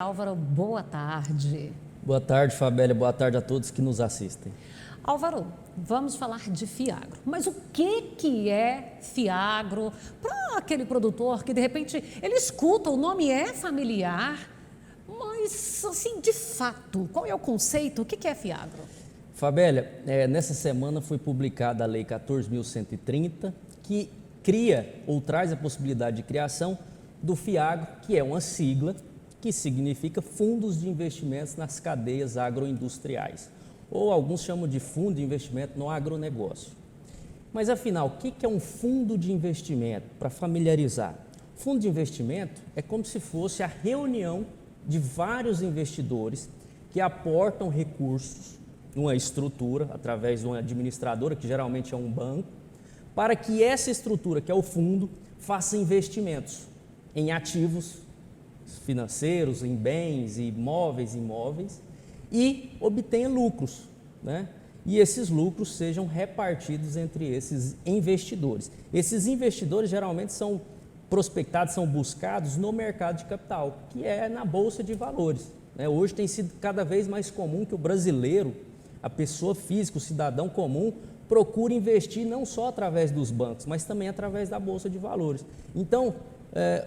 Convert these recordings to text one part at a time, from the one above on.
Álvaro, boa tarde. Boa tarde, Fabélia. Boa tarde a todos que nos assistem. Álvaro, vamos falar de Fiagro. Mas o que é Fiagro para aquele produtor que, de repente, ele escuta, o nome é familiar, mas, assim, de fato, qual é o conceito? O que é Fiagro? Fabélia, nessa semana foi publicada a Lei 14.130, que cria ou traz a possibilidade de criação do Fiagro, que é uma sigla que significa Fundos de Investimentos nas Cadeias Agroindustriais, ou alguns chamam de Fundo de Investimento no Agronegócio. Mas afinal, o que é um fundo de investimento? Para familiarizar, fundo de investimento é como se fosse a reunião de vários investidores que aportam recursos numa estrutura, através de uma administradora, que geralmente é um banco, para que essa estrutura, que é o fundo, faça investimentos em ativos financeiros, em bens, imóveis e obtenha lucros, né? E esses lucros sejam repartidos entre esses investidores. Esses investidores geralmente são prospectados, são buscados no mercado de capital, que é na Bolsa de Valores, né? Hoje tem sido cada vez mais comum que o brasileiro, a pessoa física, o cidadão comum, procure investir não só através dos bancos, mas também através da Bolsa de Valores. Então,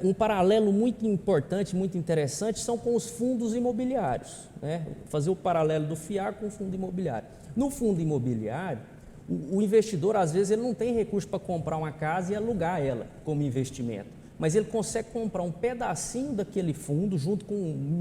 um paralelo muito importante, muito interessante, são com os fundos imobiliários, né? Fazer o paralelo do Fiagro com o fundo imobiliário. No fundo imobiliário, o investidor, às vezes, ele não tem recurso para comprar uma casa e alugar ela como investimento, mas ele consegue comprar um pedacinho daquele fundo junto com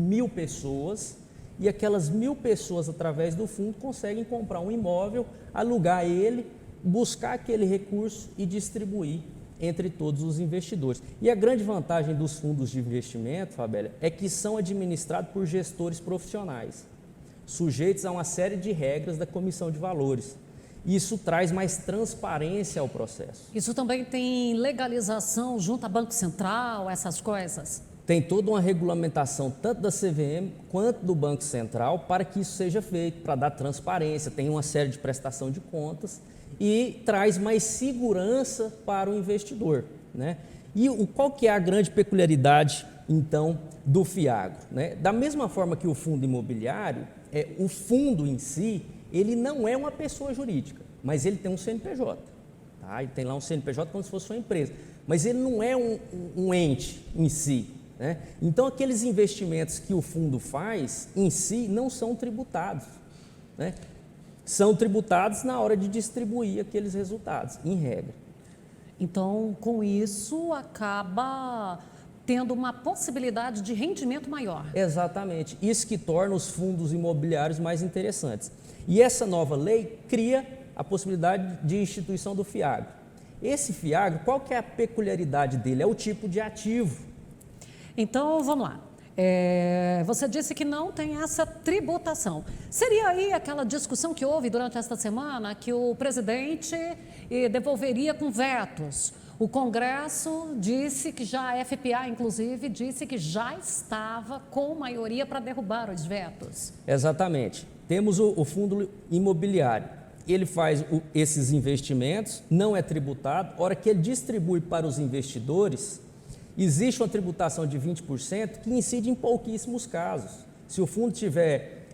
1.000 pessoas, e aquelas 1.000 pessoas, através do fundo, conseguem comprar um imóvel, alugar ele, buscar aquele recurso e distribuir entre todos os investidores. E a grande vantagem dos fundos de investimento, Fabélia, é que são administrados por gestores profissionais, sujeitos a uma série de regras da Comissão de Valores. Isso traz mais transparência ao processo. Isso também tem legalização junto ao Banco Central, essas coisas? Tem toda uma regulamentação, tanto da CVM quanto do Banco Central, para que isso seja feito, para dar transparência, tem uma série de prestação de contas e traz mais segurança para o investidor, né? E qual que é a grande peculiaridade, então, do Fiagro, né? Da mesma forma que o fundo imobiliário, o fundo em si, ele não é uma pessoa jurídica, mas ele tem um CNPJ, tá? Ele tem lá um CNPJ como se fosse uma empresa, mas ele não é um ente em si, né? Então, aqueles investimentos que o fundo faz, em si, não são tributados, né? São tributados na hora de distribuir aqueles resultados, em regra. Então, com isso, acaba tendo uma possibilidade de rendimento maior. Exatamente. Isso que torna os fundos imobiliários mais interessantes. E essa nova lei cria a possibilidade de instituição do Fiagro. Esse Fiagro, qual que é a peculiaridade dele? É o tipo de ativo. Então, vamos lá. Você disse que não tem essa tributação. Seria aí aquela discussão que houve durante esta semana que o presidente devolveria com vetos. O Congresso disse que já, a FPA, inclusive, disse que já estava com maioria para derrubar os vetos. Exatamente. Temos o fundo imobiliário. Ele faz esses investimentos, não é tributado. A hora que ele distribui para os investidores, existe uma tributação de 20% que incide em pouquíssimos casos. Se o fundo tiver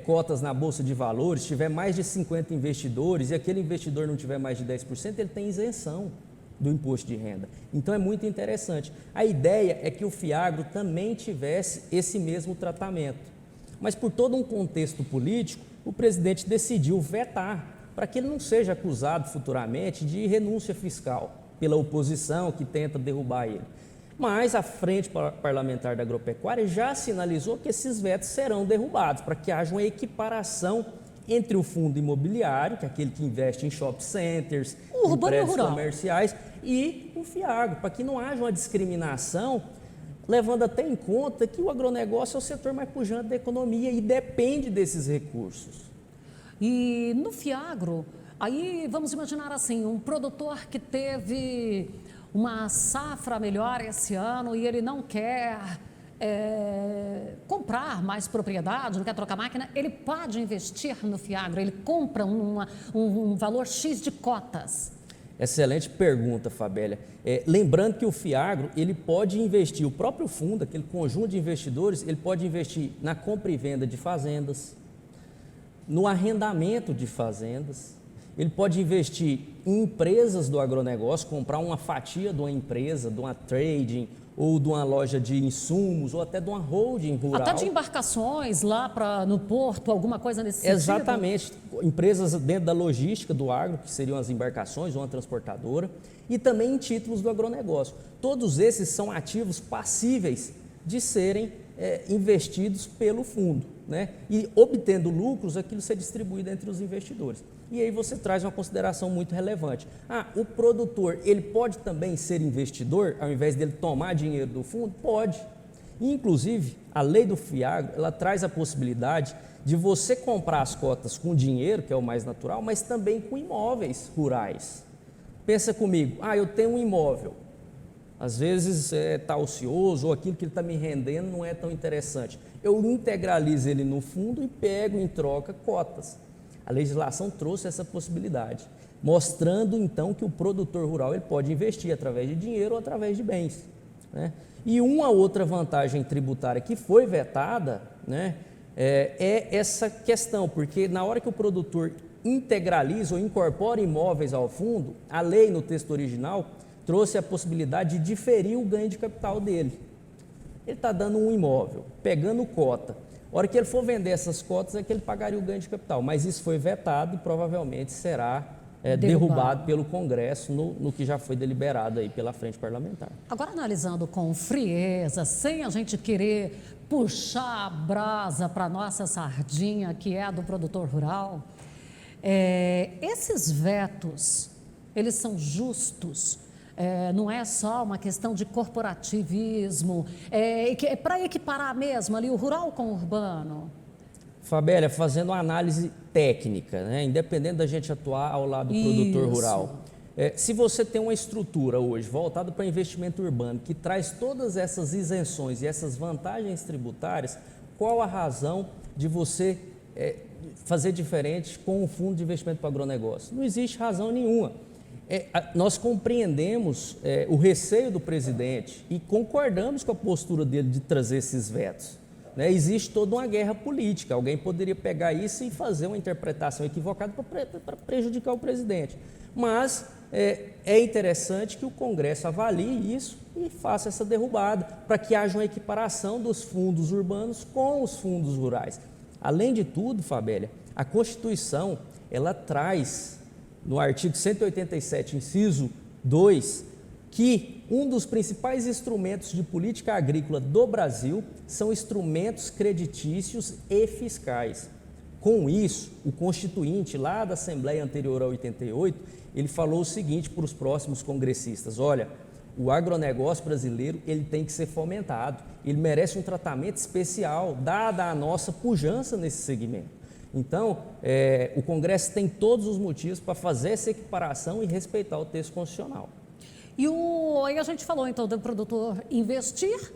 cotas na Bolsa de Valores, tiver mais de 50 investidores e aquele investidor não tiver mais de 10%, ele tem isenção do imposto de renda. Então é muito interessante. A ideia é que o Fiagro também tivesse esse mesmo tratamento. Mas por todo um contexto político, o presidente decidiu vetar para que ele não seja acusado futuramente de renúncia fiscal pela oposição que tenta derrubar ele. Mas a Frente Parlamentar da Agropecuária já sinalizou que esses vetos serão derrubados para que haja uma equiparação entre o fundo imobiliário, que é aquele que investe em shopping centers, em prédios comerciais, e o Fiagro, para que não haja uma discriminação, levando até em conta que o agronegócio é o setor mais pujante da economia e depende desses recursos. E no Fiagro, aí vamos imaginar assim, um produtor que teve uma safra melhor esse ano e ele não quer comprar mais propriedade, não quer trocar máquina, ele pode investir no Fiagro, ele compra um valor X de cotas. Excelente pergunta, Fabélia. Lembrando que o Fiagro, ele pode investir, o próprio fundo, aquele conjunto de investidores, ele pode investir na compra e venda de fazendas, no arrendamento de fazendas, ele pode investir em empresas do agronegócio, comprar uma fatia de uma empresa, de uma trading, ou de uma loja de insumos, ou até de uma holding rural. Até de embarcações lá no porto, alguma coisa nesse sentido? Exatamente. Empresas dentro da logística do agro, que seriam as embarcações ou uma transportadora, e também em títulos do agronegócio. Todos esses são ativos passíveis de serem investidos pelo fundo, né? E obtendo lucros, aquilo ser distribuído entre os investidores. E aí você traz uma consideração muito relevante. O produtor, ele pode também ser investidor, ao invés dele tomar dinheiro do fundo? Pode. Inclusive, a lei do Fiagro, ela traz a possibilidade de você comprar as cotas com dinheiro, que é o mais natural, mas também com imóveis rurais. Pensa comigo, eu tenho um imóvel, às vezes está ocioso ou aquilo que ele está me rendendo não é tão interessante. Eu integralizo ele no fundo e pego em troca cotas. A legislação trouxe essa possibilidade, mostrando então que o produtor rural ele pode investir através de dinheiro ou através de bens, né? E uma outra vantagem tributária que foi vetada, né, é essa questão, porque na hora que o produtor integraliza ou incorpora imóveis ao fundo, a lei no texto original trouxe a possibilidade de diferir o ganho de capital dele. Ele está dando um imóvel, pegando cota. A hora que ele for vender essas cotas é que ele pagaria o ganho de capital, mas isso foi vetado e provavelmente será derrubado pelo Congresso no que já foi deliberado aí pela frente parlamentar. Agora, analisando com frieza, sem a gente querer puxar a brasa para a nossa sardinha, que é a do produtor rural, esses vetos, eles são justos? Não é só uma questão de corporativismo, é para equiparar mesmo ali o rural com o urbano? Fabélia, fazendo uma análise técnica, né, independente da gente atuar ao lado do produtor rural, se você tem uma estrutura hoje voltada para investimento urbano que traz todas essas isenções e essas vantagens tributárias, qual a razão de você fazer diferente com o fundo de investimento para agronegócio? Não existe razão nenhuma. Nós compreendemos o receio do presidente e concordamos com a postura dele de trazer esses vetos, né? Existe toda uma guerra política, alguém poderia pegar isso e fazer uma interpretação equivocada para prejudicar o presidente, mas é interessante que o Congresso avalie isso e faça essa derrubada, para que haja uma equiparação dos fundos urbanos com os fundos rurais. Além de tudo, Fabélia, a Constituição, ela traz no artigo 187, inciso 2, que um dos principais instrumentos de política agrícola do Brasil são instrumentos creditícios e fiscais. Com isso, o Constituinte, lá da Assembleia anterior a 88, ele falou o seguinte para os próximos congressistas: olha, o agronegócio brasileiro ele tem que ser fomentado, ele merece um tratamento especial, dada a nossa pujança nesse segmento. Então, o Congresso tem todos os motivos para fazer essa equiparação e respeitar o texto constitucional. E aí a gente falou então do produtor investir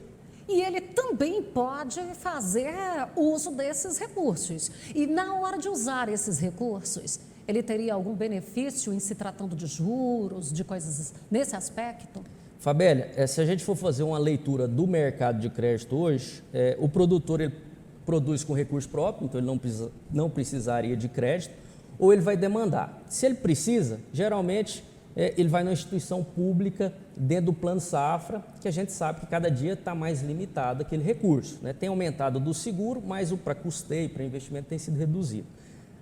e ele também pode fazer uso desses recursos. E na hora de usar esses recursos, ele teria algum benefício em se tratando de juros, de coisas nesse aspecto? Fabélia, se a gente for fazer uma leitura do mercado de crédito hoje, o produtor ele produz com recurso próprio, então ele não precisaria de crédito, ou ele vai demandar. Se ele precisa, geralmente ele vai numa instituição pública dentro do plano safra, que a gente sabe que cada dia está mais limitado aquele recurso, né? Tem aumentado do seguro, mas o para custeio, para investimento tem sido reduzido.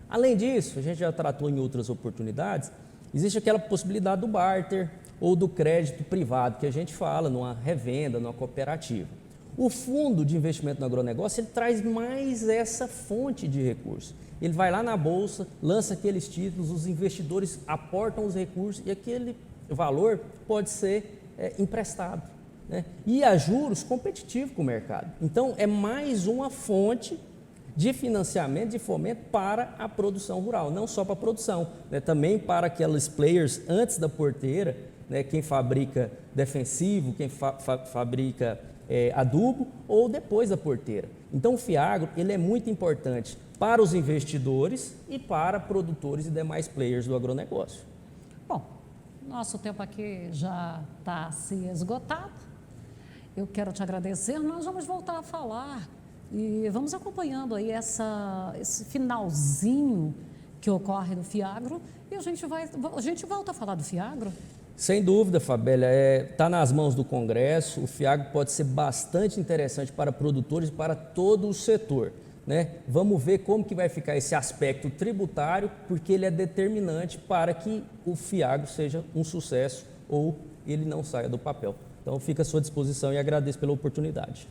Além disso, a gente já tratou em outras oportunidades, existe aquela possibilidade do barter ou do crédito privado, que a gente fala numa revenda, numa cooperativa. O fundo de investimento no agronegócio, ele traz mais essa fonte de recursos. Ele vai lá na bolsa, lança aqueles títulos, os investidores aportam os recursos e aquele valor pode ser emprestado, né? E a juros competitivos com o mercado. Então, é mais uma fonte de financiamento, de fomento para a produção rural, não só para a produção, né? Também para aqueles players antes da porteira, né? Quem fabrica defensivo, quem fabrica adubo ou depois da porteira. Então o Fiagro ele é muito importante para os investidores e para produtores e demais players do agronegócio. Bom, Nosso tempo aqui já está se esgotado. Eu quero te agradecer. Nós vamos voltar a falar e vamos acompanhando aí esse finalzinho que ocorre no Fiagro e a gente volta a falar do Fiagro. Sem dúvida, Fabélia, está nas mãos do Congresso. O Fiagro pode ser bastante interessante para produtores e para todo o setor, né? Vamos ver como que vai ficar esse aspecto tributário, porque ele é determinante para que o Fiagro seja um sucesso ou ele não saia do papel. Então, fica à sua disposição e agradeço pela oportunidade.